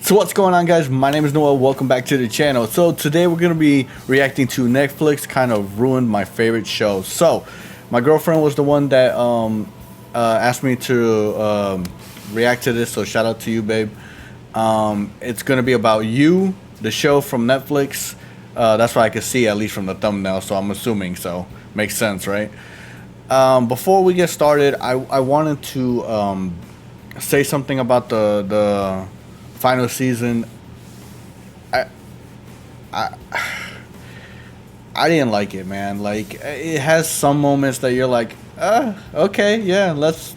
So what's going on, guys? My name is Noah. Welcome back to the channel. So today we're going to be reacting to Netflix kind of ruined my favorite show. So my girlfriend was the one that asked me to react to this, so shout out to you, babe. It's going to be about You, the show from Netflix. That's what I could see, at least from the thumbnail, so I'm assuming so. Makes sense, right? Before we get started, I wanted to say something about the final season. I didn't like it, man. Like, it has some moments that you're like, okay, yeah, let's,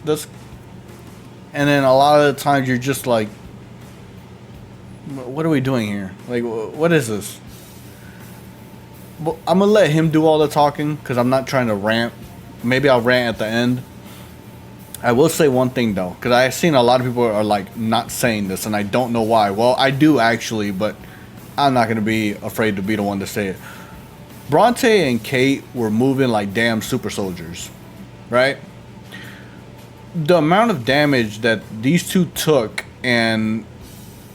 and then a lot of the times you're just like, what are we doing here? Like, what is this? Well, I'm gonna let him do all the talking because I'm not trying to rant. Maybe I'll rant at the end. I will say one thing though, because I've seen a lot of people are like not saying this, and I don't know why. Well, I do actually, but I'm not gonna be afraid to be the one to say it. Bronte and Kate were moving like damn super soldiers, right? The amount of damage that these two took and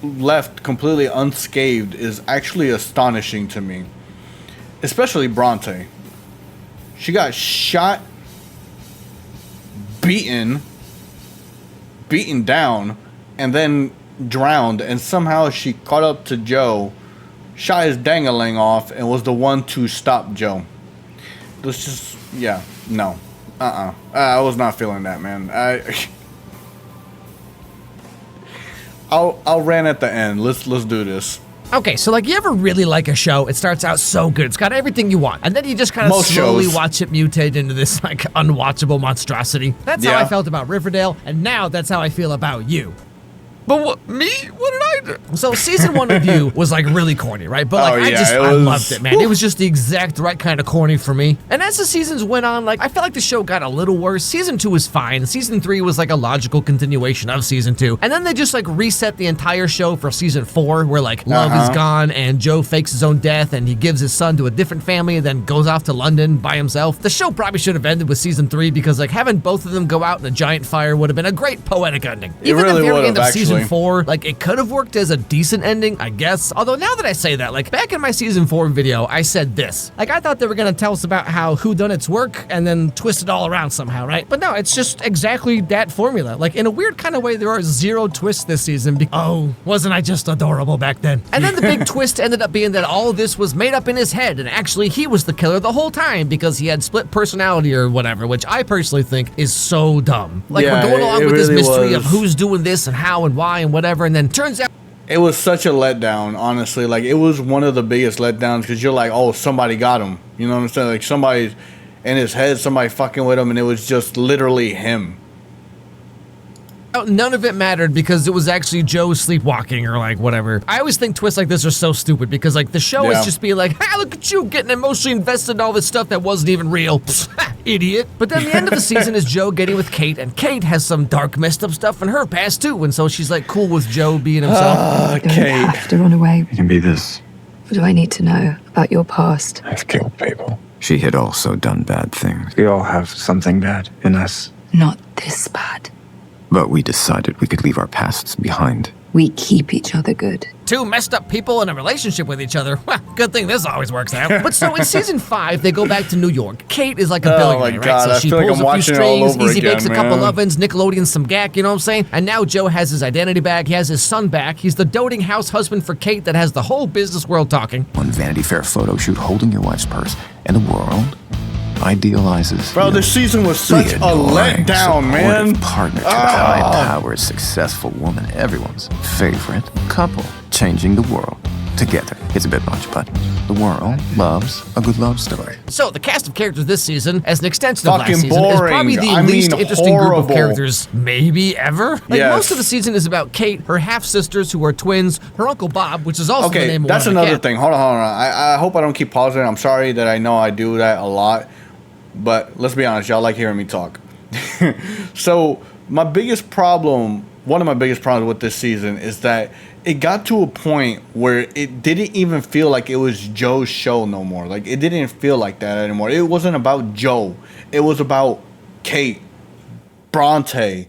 left completely unscathed is actually astonishing to me. Especially Bronte. She got shot, beaten down, and then drowned, and somehow she caught up to Joe, shot his dangling off, and was the one to stop Joe. It was just, yeah, no. I was not feeling that, man. I'll rant at the end. Let's do this. Okay, so like, you ever really like a show? It starts out so good, it's got everything you want, and then you just kind of slowly watch it mutate into this like unwatchable monstrosity. That's how I felt about Riverdale, and now that's how I feel about You. But what, me? What did I do? So season 1 of You was like really corny, right? But like, I loved it, man. It was just the exact right kind of corny for me. And as the seasons went on, like, I felt like the show got a little worse. Season 2 was fine. Season 3 was like a logical continuation of season 2. And then they just like reset the entire show for season 4, where like love is gone and Joe fakes his own death and he gives his son to a different family and then goes off to London by himself. The show probably should have ended with season 3 because like having both of them go out in a giant fire would have been a great poetic ending. Even the very end of season 4, like, it could have worked as a decent ending, I guess. Although now that I say that, like, back in my season 4 video, I said this. Like, I thought they were gonna tell us about how whodunits work and then twist it all around somehow, right? But no, it's just exactly that formula. Like, in a weird kind of way, there are 0 twists this season. Oh, wasn't I just adorable back then? And then the big twist ended up being that all of this was made up in his head, and actually he was the killer the whole time because he had split personality or whatever, which I personally think is so dumb. Like, we're going along with this mystery of who's doing this and how and why and whatever. And then turns out it was such a letdown, honestly. Like, it was one of the biggest letdowns because you're like, oh, somebody got him. You know what I'm saying? Like, somebody's in his head, somebody fucking with him, and it was just literally him. none of it mattered because it was actually Joe sleepwalking or like whatever. I always think twists like this are so stupid because like the show is just being like, ah, look at you getting emotionally invested in all this stuff that wasn't even real. Idiot. But then the end of the season is Joe getting with Kate, and Kate has some dark messed up stuff in her past too, and so she's like cool with Joe being himself. You don't have to run away. It can be this. What do I need to know about your past? I've killed people. She had also done bad things. We all have something bad in us. Not this bad. But we decided we could leave our pasts behind. We keep each other good. Two messed up people in a relationship with each other. Well, good thing this always works out. But so in season 5, they go back to New York. Kate is like a billionaire, right? So she pulls a few strings, Easy bakes a couple ovens, Nickelodeon's some gack, you know what I'm saying? And now Joe has his identity back, he has his son back, he's the doting house husband for Kate that has the whole business world talking. One Vanity Fair photo shoot holding your wife's purse, and the world idealizes. Bro, this season was such a letdown, man. Partner to a high-powered, successful woman, everyone's favorite couple, changing the world together. It's a bit much, but the world loves a good love story. So the cast of characters this season, as an extension of last season, is probably the least interesting group of characters maybe ever. Like most of the season is about Kate, her half-sisters who are twins, her Uncle Bob, which is also the name of that's another thing. Hold on. I hope I don't keep pausing. I'm sorry that I know I do that a lot. But let's be honest, y'all like hearing me talk. So my biggest problem, one of my biggest problems with this season is that it got to a point where it didn't even feel like it was Joe's show no more. Like, it didn't feel like that anymore. It wasn't about Joe. It was about Kate, Bronte,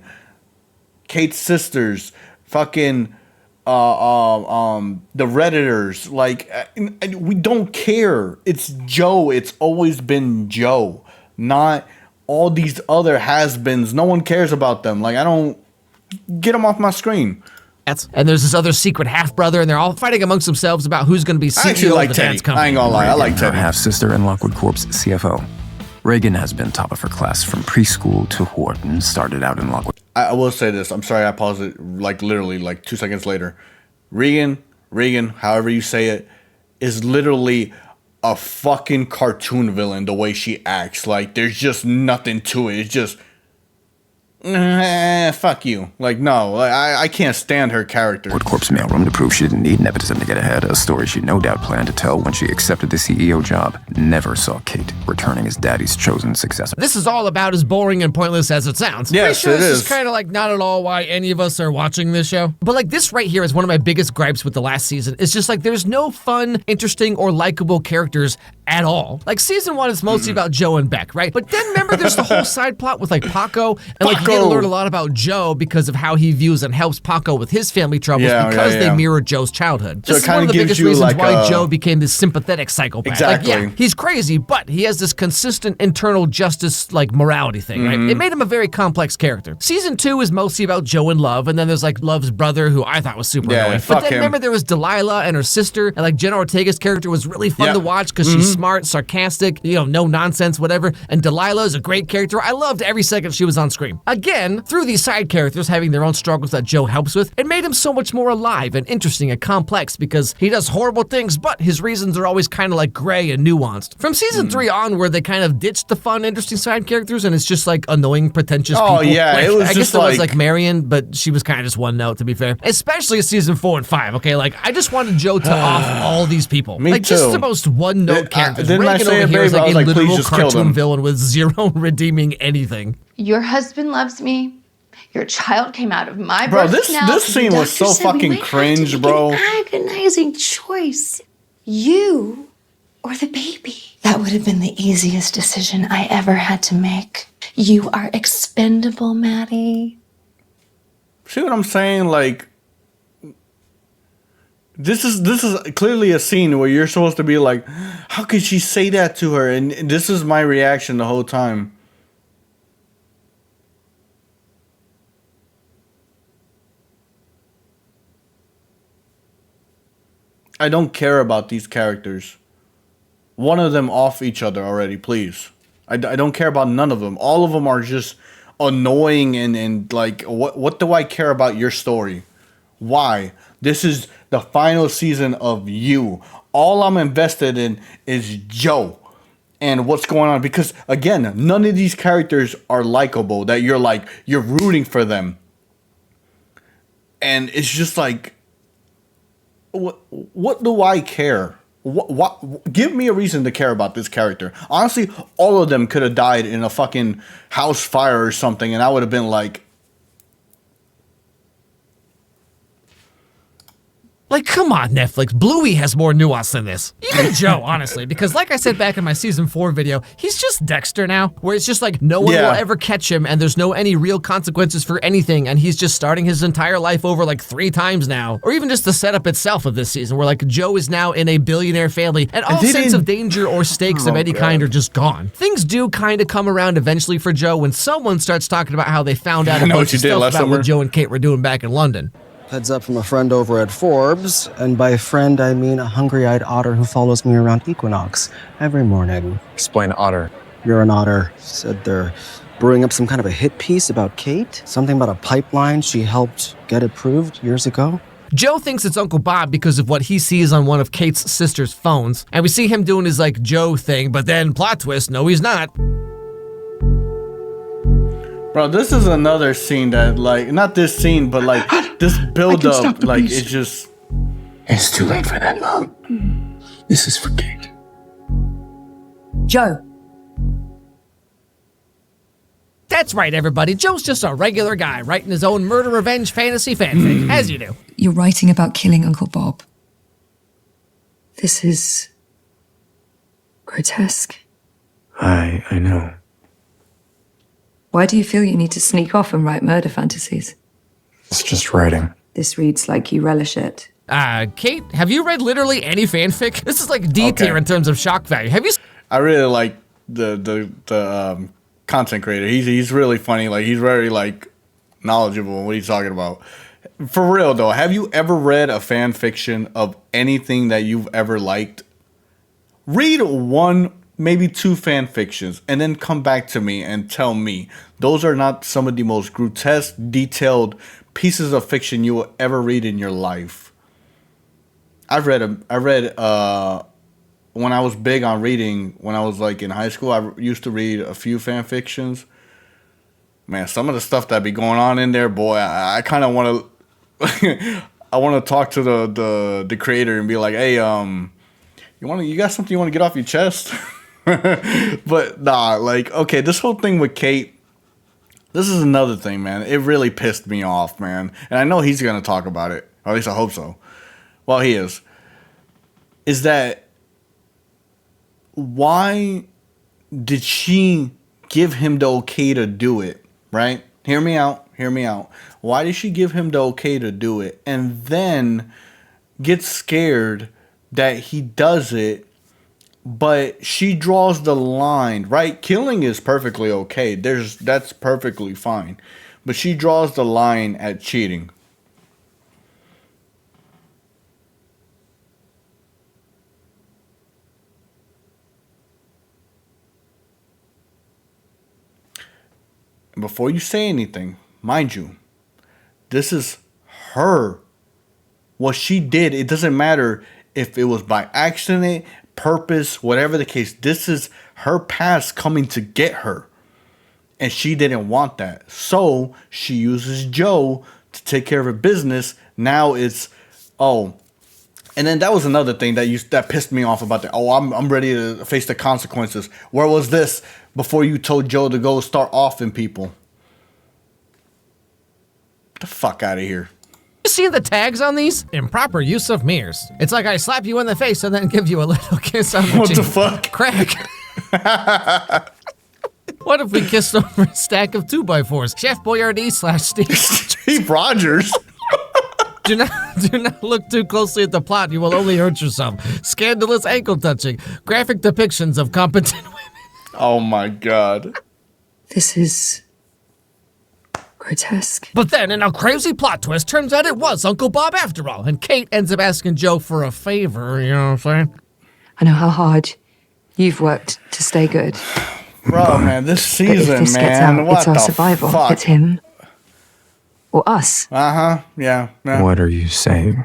Kate's sisters, fucking the Redditors. Like, we don't care. It's Joe. It's always been Joe, not all these other has-beens. No one cares about them. Like, I don't get them off my screen. And there's this other secret half-brother, and they're all fighting amongst themselves about who's going to be CEO of the dance company. I ain't gonna lie, I like Her Teddy. half-sister and Lockwood Corp's CFO. Reagan has been top of her class from preschool to Wharton, started out in Lockwood. I will say this. I'm sorry I paused it like literally like 2 seconds later. Regan, however you say it, is literally a fucking cartoon villain the way she acts. Like, there's just nothing to it. It's just... fuck you. Like, no, I can't stand her character. Lockwood Corp's mailroom to prove she didn't need nepotism to get ahead, a story she no doubt planned to tell when she accepted the CEO job. Never saw Kate returning as daddy's chosen successor. This is all about as boring and pointless as it sounds. Yes, sure it this is. kind of like not at all why any of us are watching this show. But like this right here is one of my biggest gripes with the last season. It's just like there's no fun, interesting, or likable characters at all. Like season 1 is mostly about Joe and Beck, right? But then remember there's the whole side plot with like Paco, and like you get to learn a lot about Joe because of how he views and helps Paco with his family troubles because they mirror Joe's childhood. So this is one of the biggest reasons why Joe became this sympathetic psychopath. Exactly. Like, yeah, he's crazy, but he has this consistent internal justice, like morality thing, right? It made him a very complex character. Season 2 is mostly about Joe and Love, and then there's like Love's brother, who I thought was super annoying. But then remember there was Delilah and her sister, and like Jenna Ortega's character was really fun to watch because she's smart, sarcastic, you know, no nonsense, whatever. And Delilah is a great character. I loved every second she was on screen. Again, through these side characters having their own struggles that Joe helps with, it made him so much more alive and interesting and complex because he does horrible things, but his reasons are always kind of like gray and nuanced. From season 3 on, where they kind of ditched the fun, interesting side characters, and it's just like annoying, pretentious people. Oh yeah, like, it was I just guess there was like Marion, but she was kind of just one note, to be fair. Especially season 4 and 5. Okay, like I just wanted Joe to off all these people. Me like too. just the most one note characters. Didn't I Reagan say over it, here babe? is like I was a like, please literal just kill cartoon them. villain with zero redeeming anything. Your husband loves me. Your child came out of my Bro, birth canal. this scene was so fucking cringe, bro. An agonizing choice. You or the baby. That would have been the easiest decision I ever had to make. You are expendable, Maddie. See what I'm saying? Like, this is clearly a scene where you're supposed to be like, how could she say that to her? And this is my reaction the whole time. I don't care about these characters. One of them off each other already, please. I don't care about none of them. All of them are just annoying and like, what do I care about your story? Why? This is the final season of you. All I'm invested in is Joe and what's going on. Because, again, none of these characters are likable that you're rooting for them. And it's just like, what do I care? What? Give me a reason to care about this character. Honestly, all of them could have died in a fucking house fire or something, and I would have been like, Like, come on, Netflix. Bluey has more nuance than this. Even Joe, honestly, because like I said back in my season 4 video, he's just Dexter now, where it's just like no one will ever catch him and there's no any real consequences for anything, and he's just starting his entire life over like 3 times now. Or even just the setup itself of this season, where like Joe is now in a billionaire family and all sense of danger or stakes of any kind are just gone. Things do kind of come around eventually for Joe when someone starts talking about how they found out about stuff about what Joe and Kate were doing back in London. Heads up from a friend over at Forbes, and by friend I mean a hungry-eyed otter who follows me around Equinox every morning. Explain otter. You're an otter. Said they're brewing up some kind of a hit piece about Kate, something about a pipeline she helped get approved years ago. Joe thinks it's Uncle Bob because of what he sees on one of Kate's sister's phones, and we see him doing his like Joe thing, but then plot twist, no he's not. bro, this is another scene that, like, not this scene, but, like, this build-up, like, it's just... It's too late for that, Mom. This is for Kate. Joe. That's right, everybody. Joe's just a regular guy writing his own murder revenge fantasy fanfic, as you do. You're writing about killing Uncle Bob. This is... grotesque. I know. Why do you feel you need to sneak off and write murder fantasies? It's just writing. This reads like you relish it. Kate, have you read literally any fanfic? This is like D tier in terms of shock value. Have you? I really like the content creator. He's really funny. Like, he's very like knowledgeable in what he's talking about. For real though, have you ever read a fan fiction of anything that you've ever liked? Read one, maybe two fan fictions, and then come back to me and tell me those are not some of the most grotesque, detailed pieces of fiction you will ever read in your life. I read when I was big on reading, when I was like in high school, I used to read a few fan fictions. Man, some of the stuff that be going on in there, boy, I kind of want to I want to talk to the creator and be like, "Hey, you got something you want to get off your chest?" But nah, like, okay, this whole thing with Kate, this is another thing, man. It really pissed me off, man. And I know he's going to talk about it. Or at least I hope so. Well, he is. Is that why did she give him the okay to do it, right? Hear me out. Why did she give him the okay to do it and then get scared that he does it, but she draws the line, right? Killing is perfectly okay. That's perfectly fine. But she draws the line at cheating. Before you say anything, mind you, this is her. What she did, it doesn't matter if it was by accident, purpose, whatever the case. This is her past coming to get her. And she didn't want that. So she uses Joe to take care of her business. Now it's, oh. And then that was another thing that pissed me off about that. Oh, I'm ready to face the consequences. Where was this before you told Joe to go start offing people? Get the fuck out of here. You see the tags on these? Improper use of mirrors. It's like I slap you in the face and then give you a little kiss on the cheek. What the fuck? Crack. What if we kissed over a stack of 2x4s? Chef Boyardee / Steve. Steve Rogers. Do not look too closely at the plot. You will only hurt yourself. Scandalous ankle touching. Graphic depictions of competent women. Oh my God. This is grotesque. But then, in a crazy plot twist, turns out it was Uncle Bob after all. And Kate ends up asking Joe for a favor, you know what I'm saying? I know how hard you've worked to stay good. Bro, man, this season, but if this man, gets out, what it's our the survival. fuck? It's him. Or us. Yeah. What are you saying?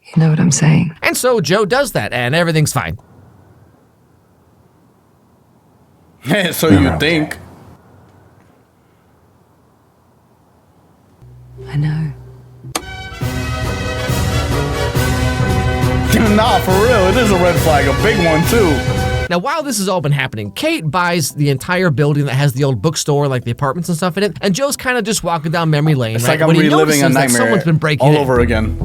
You know what I'm saying? And so Joe does that, and everything's fine. So you think. I know. Nah, for real, it is a red flag, a big one too. Now, while this has all been happening, Kate buys the entire building that has the old bookstore, like the apartments and stuff in it, and Joe's kind of just walking down memory lane. It's right? like I'm when he reliving a notices that nightmare someone's been breaking all in. over again.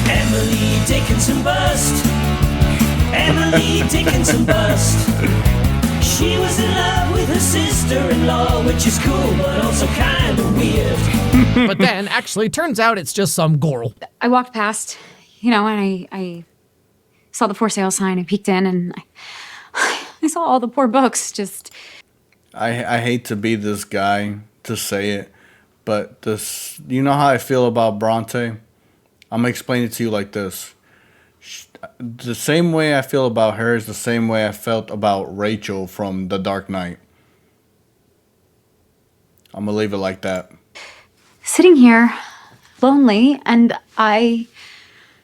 Emily Dickinson bust. Emily Dickinson bust. She was in love with her sister-in-law, which is cool, but also kind of weird. But then, actually, turns out it's just some girl. I walked past, and I saw the for sale sign. I peeked in, and I saw all the poor books just... I hate to be this guy to say it, but this, you know how I feel about Bronte? I'm going to explain it to you like this. The same way I feel about her is the same way I felt about Rachel from The Dark Knight. I'm going to leave it like that. Sitting here, lonely, and I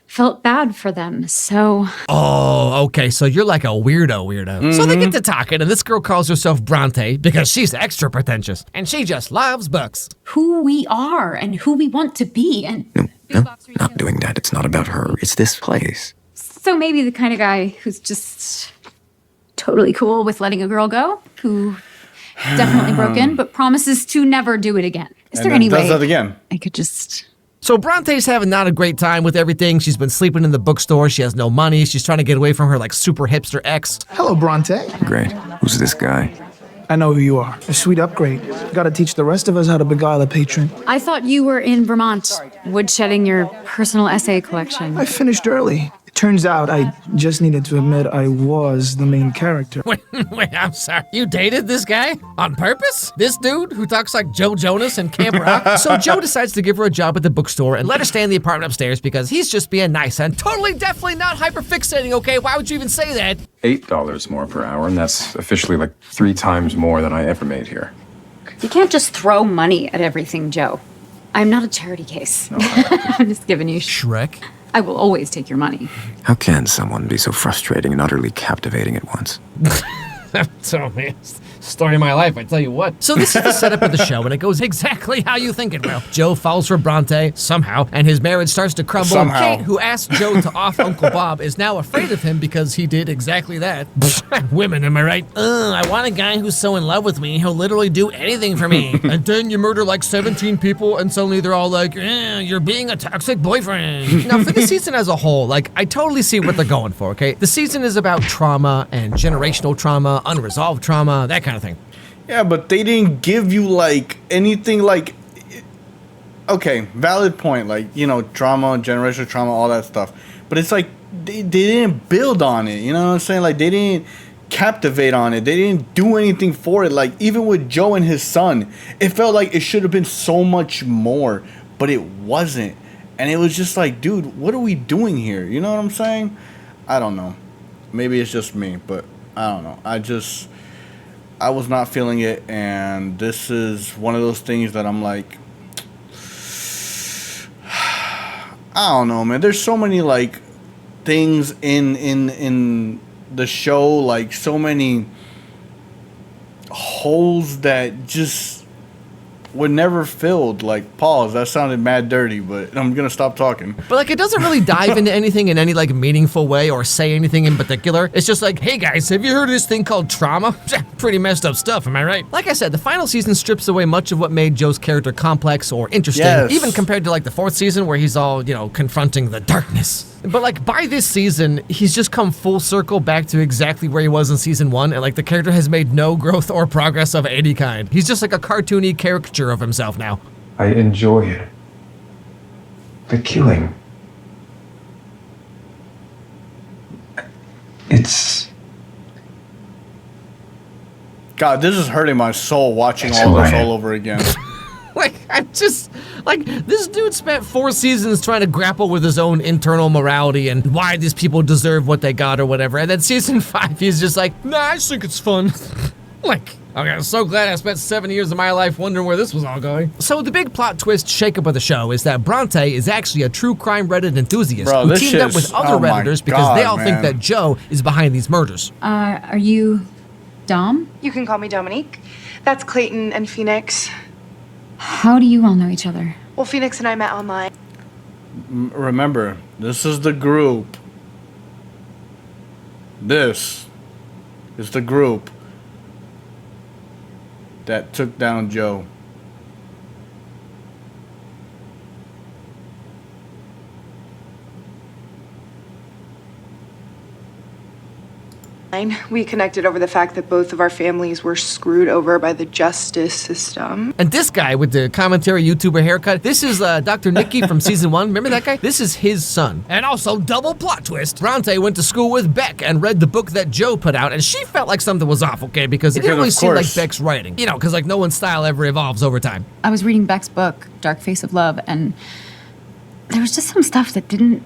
felt bad for them, so... Oh, okay, so you're like a weirdo. So they get to talking, and this girl calls herself Bronte because she's extra pretentious, and she just loves books. Who we are and who we want to be, and... No, not doing that. It's not about her. It's this place. So maybe the kind of guy who's just totally cool with letting a girl go, who definitely broke in, but promises to never do it again. Is there any way does that again? I could just... So Bronte's having not a great time with everything. She's been sleeping in the bookstore. She has no money. She's trying to get away from her like super hipster ex. Hello, Bronte. Great. Who's this guy? I know who you are. A sweet upgrade. Gotta teach the rest of us how to beguile a patron. I thought you were in Vermont, woodshedding your personal essay collection. I finished early. It turns out I just needed to admit I was the main character. Wait, I'm sorry. You dated this guy? On purpose? This dude who talks like Joe Jonas and Camp Rock? So Joe decides to give her a job at the bookstore and let her stay in the apartment upstairs because he's just being nice and totally definitely not hyperfixating, okay? Why would you even say that? $8 more per hour, and that's officially like 3 times more than I ever made here. You can't just throw money at everything, Joe. I'm not a charity case. I'm just giving you Shrek. I will always take your money. How can someone be so frustrating and utterly captivating at once? So, man, story of my life, I tell you what. So this is the setup of the show, and it goes exactly how you think it will. Joe falls for Bronte, somehow, and his marriage starts to crumble. Somehow. Kate, who asked Joe to off Uncle Bob, is now afraid of him because he did exactly that. Women, am I right? I want a guy who's so in love with me, he'll literally do anything for me. And then you murder like 17 people, and suddenly they're all like, you're being a toxic boyfriend. Now, for the season as a whole, like, I totally see what they're going for, okay? The season is about trauma and generational trauma, unresolved trauma, that kind of thing. Yeah, but they didn't give you like anything like. Okay, valid point. Like, you know, trauma, generational trauma, all that stuff. But it's like they didn't build on it. You know what I'm saying? Like, they didn't captivate on it. They didn't do anything for it. Like, even with Joe and his son, it felt like it should have been so much more, but it wasn't. And it was just like, dude, what are we doing here? You know what I'm saying? I don't know. Maybe it's just me, but I don't know. I was not feeling it, and this is one of those things that I'm like, I don't know, man. There's so many like things in the show, like so many holes that just were never filled. Like, pause, that sounded mad dirty, but I'm gonna stop talking. But like, it doesn't really dive into anything in any like meaningful way or say anything in particular. It's just like, hey guys, have you heard of this thing called trauma? Pretty messed up stuff, am I right? Like I said, the final season strips away much of what made Joe's character complex or interesting, even compared to like the 4th season where he's all, you know, confronting the darkness. But like, by this season, he's just come full circle back to exactly where he was in season 1, and like the character has made no growth or progress of any kind. He's just like a cartoony caricature of himself now. I enjoy it. The killing. It's... God, this is hurting my soul watching all this all over again. Like, I'm just, like, this dude spent 4 seasons trying to grapple with his own internal morality and why these people deserve what they got or whatever. And then season 5, he's just like, nah, I just think it's fun. Like, okay, I'm so glad I spent 7 years of my life wondering where this was all going. So the big plot twist shakeup of the show is that Bronte is actually a true crime Reddit enthusiast who teamed up with other Redditors because they all think that Joe is behind these murders. Are you Dom? You can call me Dominique. That's Clayton and Phoenix. How do you all know each other? Well, Phoenix and I met online. Remember, this is the group. This is the group that took down Joe. We connected over the fact that both of our families were screwed over by the justice system. And this guy with the commentary YouTuber haircut, this is Dr. Nikki from season 1. Remember that guy? This is his son. And also, double plot twist. Bronte went to school with Beck and read the book that Joe put out, and she felt like something was off, okay? Because it didn't really seem like Beck's writing. You know, because like no one's style ever evolves over time. I was reading Beck's book, Dark Face of Love, and there was just some stuff that didn't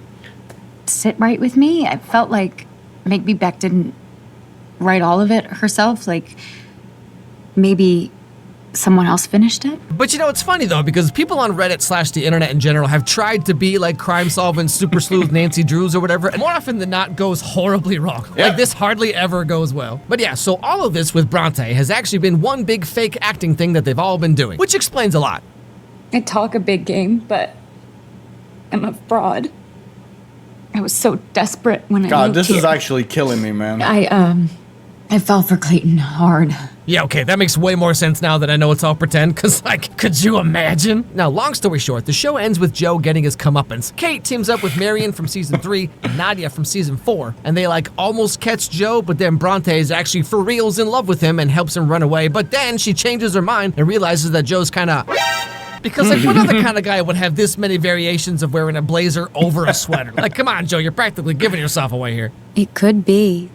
sit right with me. I felt like maybe Beck didn't write all of it herself, like maybe someone else finished it. But you know, it's funny though, because people on Reddit / the internet in general have tried to be like crime-solving super sleuth Nancy Drews or whatever, and more often than not goes horribly wrong. Yeah. Like, this hardly ever goes well. But yeah, so all of this with Bronte has actually been one big fake acting thing that they've all been doing, which explains a lot. I talk a big game, but I'm a fraud. I was so desperate when I moved God, this here. is actually killing me, man. I fell for Clayton hard. Yeah, okay, that makes way more sense now that I know it's all pretend, because, like, could you imagine? Now, long story short, the show ends with Joe getting his comeuppance. Kate teams up with Marion from season 3 and Nadia from season 4, and they, like, almost catch Joe, but then Bronte is actually for reals in love with him and helps him run away, but then she changes her mind and realizes that Joe's kinda... Because, like, what other kind of guy would have this many variations of wearing a blazer over a sweater? Like, come on, Joe, you're practically giving yourself away here. It could be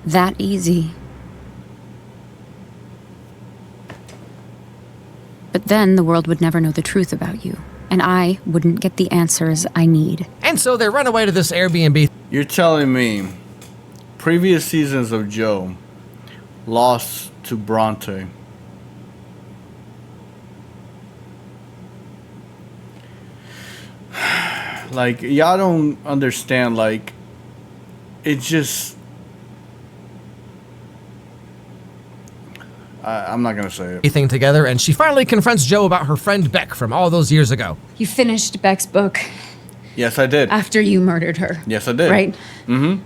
that easy. But then the world would never know the truth about you, and I wouldn't get the answers I need. And so they run away to this Airbnb. You're telling me previous seasons of Joe lost to Bronte. Like, y'all don't understand, like, it's just... I'm not gonna say it. Thing together, and she finally confronts Joe about her friend Beck from all those years ago. You finished Beck's book Yes, I did. after you murdered her. Yes, I did. Right? Mm-hmm.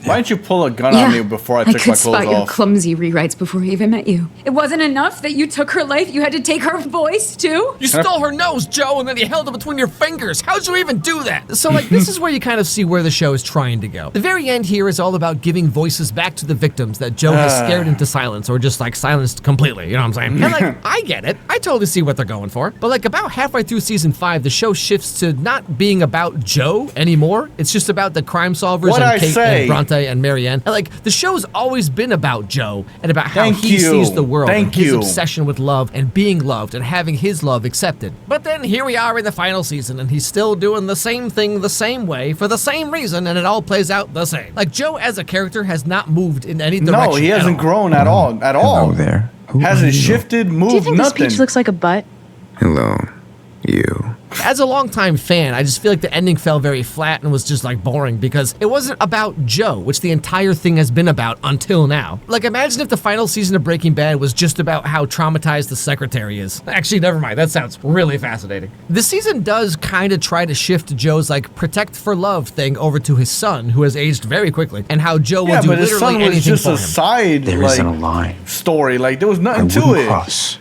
Why didn't you pull a gun on me before I took my clothes spot your off? clumsy rewrites before I even met you. It wasn't enough that you took her life, you had to take her voice, too? You stole her nose, Joe, and then you held it between your fingers. How'd you even do that? So, like, this is where you kind of see where the show is trying to go. The very end here is all about giving voices back to the victims that Joe has scared into silence, or just, like, silenced completely, you know what I'm saying? And, like, I get it. I totally see what they're going for. But, like, about halfway through season 5, the show shifts to not being about Joe anymore. It's just about the crime solvers and Kate and Bronte and Marianne. And, like, the show's always been about Joe and about how he sees the world and his obsession with love and being loved and having his love accepted. But then here we are in the final season, and he's still doing the same thing the same way for the same reason, and it all plays out the same. Like, Joe as a character has not moved in any direction. No, he hasn't grown at all. At all. Hello there. Hasn't shifted, moved, Do you think nothing. this peach looks like a butt? Hello, you. As a longtime fan, I just feel like the ending fell very flat and was just like boring because it wasn't about Joe, which the entire thing has been about until now. Like, imagine if the final season of Breaking Bad was just about how traumatized the secretary is. Actually, never mind. That sounds really fascinating. The season does kind of try to shift Joe's like protect for love thing over to his son, who has aged very quickly, and how Joe will do literally anything for him. But his son was just a side There isn't a line story. Like, there was nothing I to wouldn't it. cross.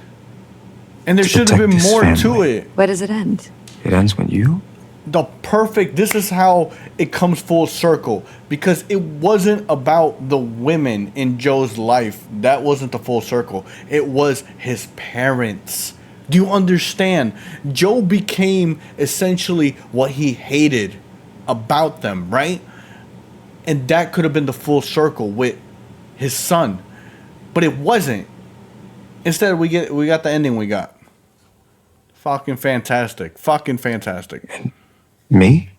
And there to should have been protect this more to family. it. Where does it end? It ends when you... This is how it comes full circle, because it wasn't about the women in Joe's life. That wasn't the full circle. It was his parents. Do you understand? Joe became essentially what he hated about them, right? And that could have been the full circle with his son, but it wasn't. Instead, we got the ending we got. Fucking fantastic. Fucking fantastic. Me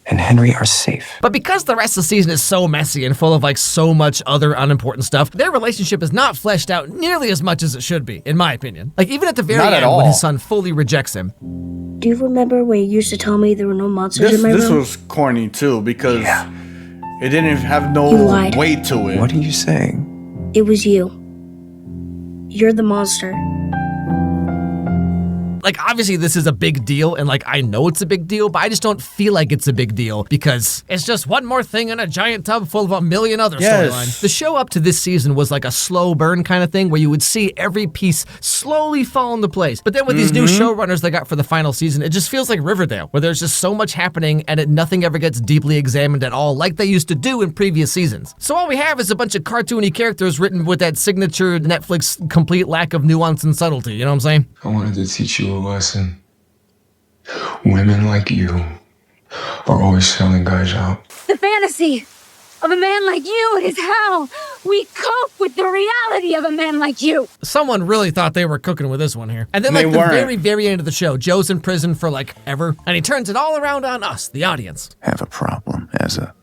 and Henry are safe. But because the rest of the season is so messy and full of like so much other unimportant stuff, their relationship is not fleshed out nearly as much as it should be, in my opinion. Like, even at the very end when his son fully rejects him. Do you remember when you used to tell me there were no monsters in my room? This was corny too, because it didn't have no You lied. weight to it. What are you saying? It was you. You're the monster. Like, obviously this is a big deal, and like, I know it's a big deal, but I just don't feel like it's a big deal because it's just one more thing in a giant tub full of a million other storylines. The show up to this season was like a slow burn kind of thing where you would see every piece slowly fall into place. But then with these new showrunners they got for the final season, it just feels like Riverdale, where there's just so much happening and nothing ever gets deeply examined at all like they used to do in previous seasons. So all we have is a bunch of cartoony characters written with that signature Netflix complete lack of nuance and subtlety, you know what I'm saying? I wanted to teach you a lesson. Women like you are always selling guys out. The fantasy of a man like you is how we cope with the reality of a man like you. Someone really thought they were cooking with this one here. And then like the very end of the show, Joe's in prison for like ever, and he turns it all around on us, the audience. Have a problem as a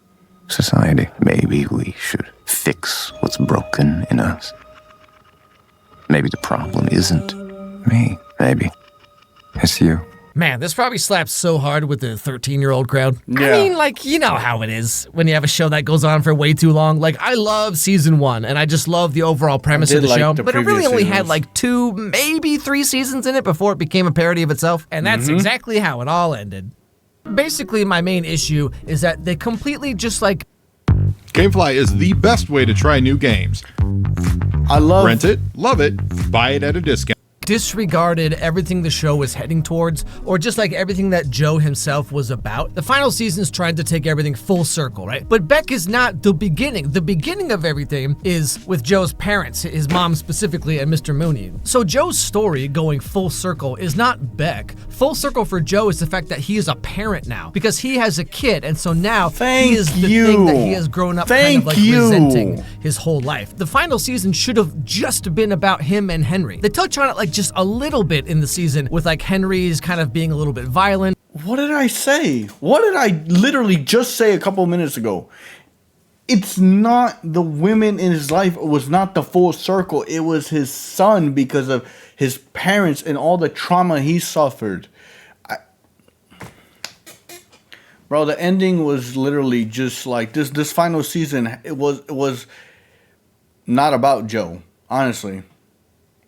society. Maybe we should fix what's broken in us. Maybe the problem isn't me. Maybe it's you. Man, this probably slaps so hard with the 13-year-old crowd. Yeah. I mean, like, you know how it is when you have a show that goes on for way too long. Like, I love season 1, and I just love the overall premise of the show. But it really only had like 2, maybe 3 seasons in it before it became a parody of itself. And that's exactly how it all ended. Basically, my main issue is that they completely just like... GameFly is the best way to try new games. Rent it, love it, buy it at a discount. Disregarded everything the show was heading towards, or just like everything that Joe himself was about. The final season's trying to take everything full circle, right? But Beck is not the beginning. The beginning of everything is with Joe's parents, his mom specifically, and Mr. Mooney. So Joe's story going full circle is not Beck. Full circle for Joe is the fact that he is a parent now, because he has a kid, and so now he is the thing that he has grown up kind of like resenting his whole life. The final season should have just been about him and Henry. They touch on it like just a little bit in the season with like Henry's kind of being a little bit violent. What did I say? What did I literally just say a couple minutes ago? It's not the women in his life. It was not the full circle. It was his son because of his parents and all the trauma he suffered. Bro, the ending was literally just like this final season. It was not about Joe, honestly.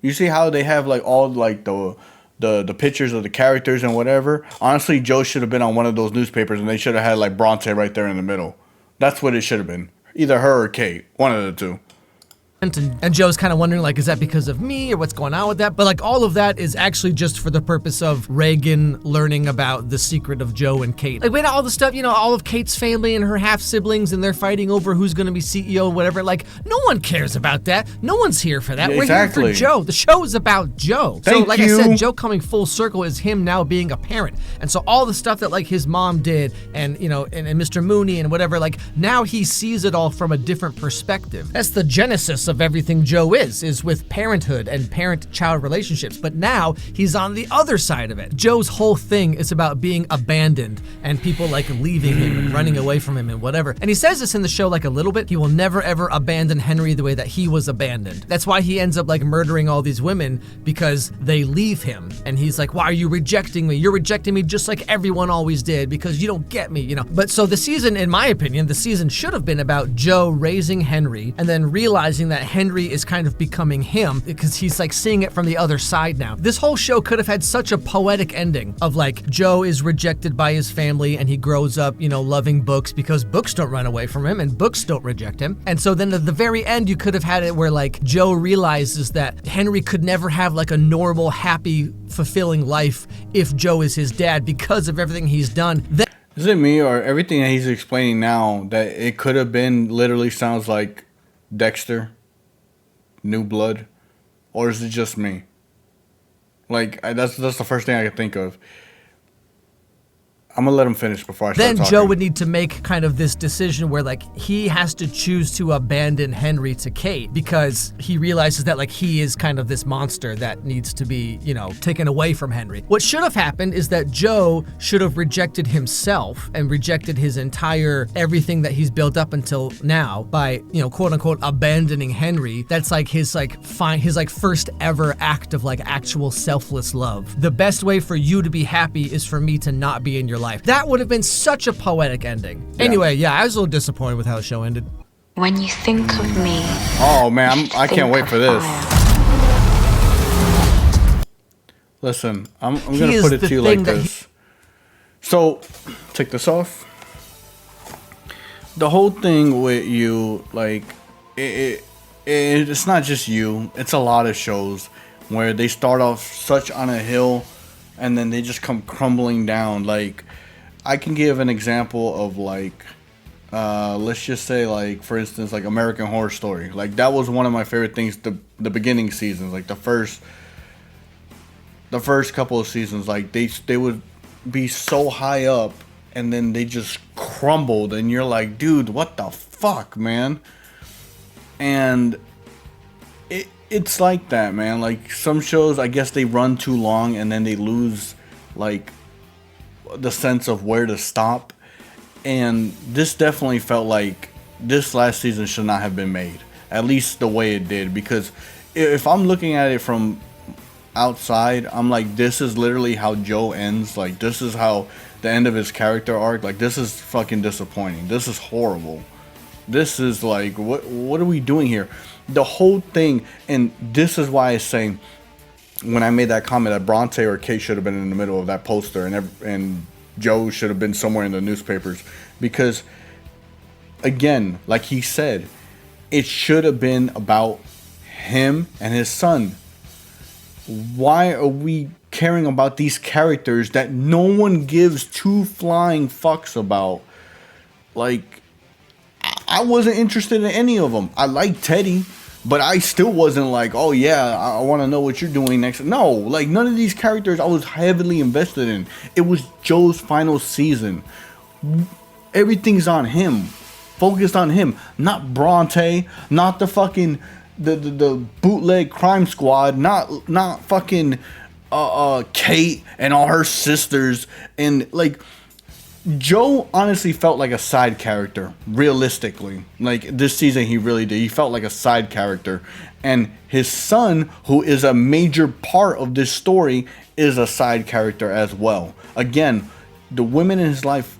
You see how they have like all like the pictures of the characters and whatever? Honestly, Joe should have been on one of those newspapers and they should have had like Bronte right there in the middle. That's what it should have been. Either her or Kate. One of the two. And Joe's kind of wondering, like, is that because of me or what's going on with that? But like all of that is actually just for the purpose of Reagan learning about the secret of Joe and Kate. Like, we had all the stuff, you know, all of Kate's family and her half siblings, and they're fighting over who's going to be CEO or whatever. Like, no one cares about that. No one's here for that. Yeah, We're exactly. here for Joe. The show is about Joe. So like I said, Joe coming full circle is him now being a parent. And so all the stuff that like his mom did and, you know, and Mr. Mooney and whatever, like now he sees it all from a different perspective. That's the genesis of everything Joe is with parenthood and parent-child relationships. But now he's on the other side of it. Joe's whole thing is about being abandoned and people like leaving him and running away from him and whatever. And he says this in the show like a little bit. He will never ever abandon Henry the way that he was abandoned. That's why he ends up like murdering all these women, because they leave him. And he's like, why are you rejecting me? You're rejecting me just like everyone always did because you don't get me, you know. But so the season, in my opinion, the season should have been about Joe raising Henry and then realizing that Henry is kind of becoming him because he's like seeing it from the other side now. This whole show could have had such a poetic ending of like Joe is rejected by his family and he grows up, you know, loving books because books don't run away from him and books don't reject him. And so then at the very end, you could have had it where like Joe realizes that Henry could never have like a normal, happy, fulfilling life if Joe is his dad because of everything he's done. Is it me or everything that he's explaining now that it could have been literally sounds like Dexter, New Blood, or is it just me? Like that's the first thing I can think of. I'm gonna let him finish before I start Then talking. Joe would need to make kind of this decision where like he has to choose to abandon Henry to Kate because he realizes that like he is kind of this monster that needs to be, you know, taken away from Henry. What should have happened is that Joe should have rejected himself and rejected his entire everything that he's built up until now by, you know, quote unquote abandoning Henry. That's like his first ever act of like actual selfless love. The best way for you to be happy is for me to not be in your life. That would have been such a poetic ending. Yeah. Anyway, yeah, I was a little disappointed with how the show ended. When you think of me, oh man, I can't wait for this. Listen, I'm gonna put it to you like this. So, take this off. The whole thing with you, like, it's not just you. It's a lot of shows where they start off such on a hill and then they just come crumbling down. Like, I can give an example of like, let's just say like, for instance, like American Horror Story. Like that was one of my favorite things. The beginning seasons, like the first couple of seasons, like they would be so high up and then they just crumbled and you're like, dude, what the fuck, man? And it's like that, man. Like some shows, I guess they run too long and then they lose like the sense of where to stop. And this definitely felt like this last season should not have been made, at least the way it did. Because if I'm looking at it from outside, I'm like, this is literally how Joe ends. Like this is how the end of his character arc. Like this is fucking disappointing. This is horrible. This is like, what are we doing here? The whole thing, and this is why I say, when I made that comment that Bronte or Kate should have been in the middle of that poster, and Joe should have been somewhere in the newspapers. Because, again, like he said, it should have been about him and his son. Why are we caring about these characters that no one gives two flying fucks about? Like, I wasn't interested in any of them. I like Teddy, but I still wasn't like, oh yeah, I want to know what you're doing next. No, like none of these characters I was heavily invested in. It was Joe's final season. Everything's on him. Focused on him. Not Bronte, not the fucking the bootleg crime squad, not fucking Kate and all her sisters. And like, Joe honestly felt like a side character, realistically. Like, this season he really did. He felt like a side character. And his son, who is a major part of this story, is a side character as well. Again, the women in his life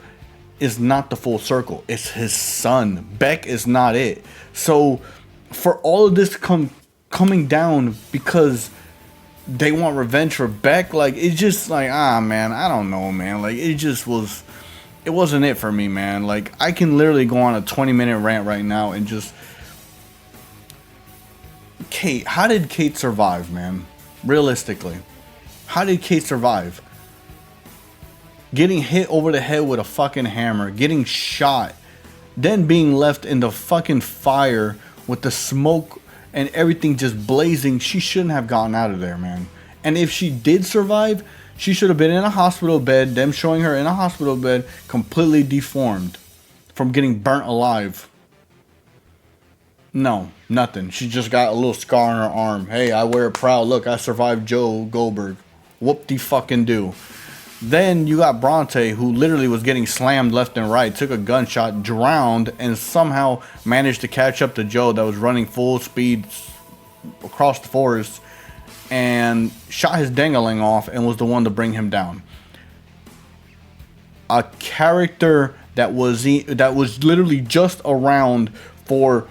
is not the full circle. It's his son. Beck is not it. So, for all of this coming down because they want revenge for Beck, like, it's just like, man, I don't know, man. Like, it just was... It wasn't it for me, man. Like, I can literally go on a 20-minute rant right now and just... Kate, how did Kate survive, man? Realistically. How did Kate survive? Getting hit over the head with a fucking hammer. Getting shot. Then being left in the fucking fire with the smoke and everything just blazing. She shouldn't have gotten out of there, man. And if she did survive... She should have been in a hospital bed, them showing her in a hospital bed, completely deformed from getting burnt alive. No, nothing. She just got a little scar on her arm. Hey, I wear it proud. Look, I survived Joe Goldberg. Whoop-de-fucking-do. Then you got Bronte, who literally was getting slammed left and right, took a gunshot, drowned, and somehow managed to catch up to Joe that was running full speed across the forest, and shot his dangling off and was the one to bring him down. A character that was literally just around for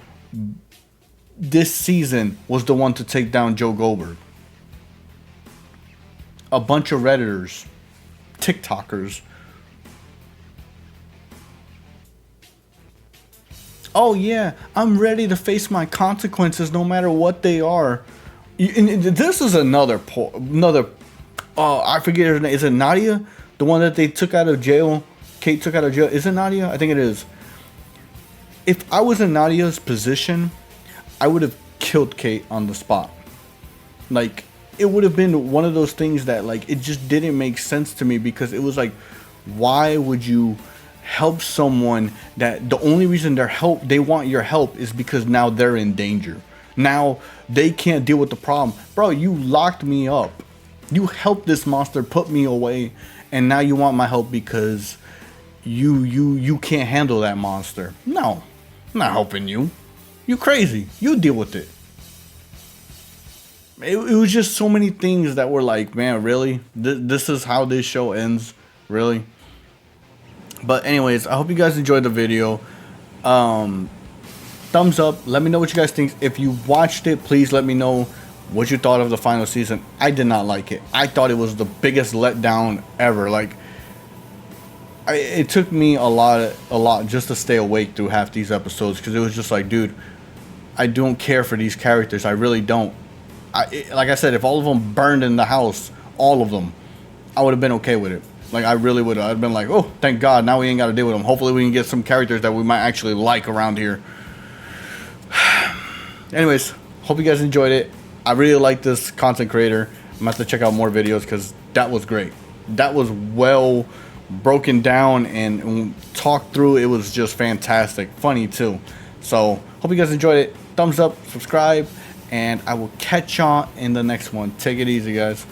this season was the one to take down Joe Goldberg. A bunch of Redditors, TikTokers. Oh yeah, I'm ready to face my consequences no matter what they are. And this is another I forget her name. Is it Nadia? The one that they took out of jail? Kate took out of jail. Is it Nadia? I think it is. If I was in Nadia's position, I would have killed Kate on the spot. Like, it would have been one of those things that, like, it just didn't make sense to me, because it was like, why would you help someone that the only reason they want your help is because now they're in danger? Now they can't deal with the problem. Bro, you locked me up. You helped this monster put me away, and now you want my help because you can't handle that monster. No, I'm not helping you. You crazy. You deal with it. It was just so many things that were like, man, really? This is how this show ends? Really? But anyways, I hope you guys enjoyed the video. Thumbs up. Let me know what you guys think. If you watched it, please let me know what you thought of the final season. I did not like it. I thought it was the biggest letdown ever. Like, it took me a lot just to stay awake through half these episodes, because it was just like, dude, I don't care for these characters. I really don't. Like I said, if all of them burned in the house, all of them, I would have been okay with it. Like, I really would have. I'd been like, oh, thank God, now we ain't got to deal with them. Hopefully we can get some characters that we might actually like around here. Anyways, hope you guys enjoyed it. I really like this content creator. I'm gonna have to check out more videos, because that was great. That was well broken down and talked through. It was just fantastic. Funny too. So hope you guys enjoyed it. Thumbs up, subscribe, and I will catch y'all in the next one. Take it easy, guys.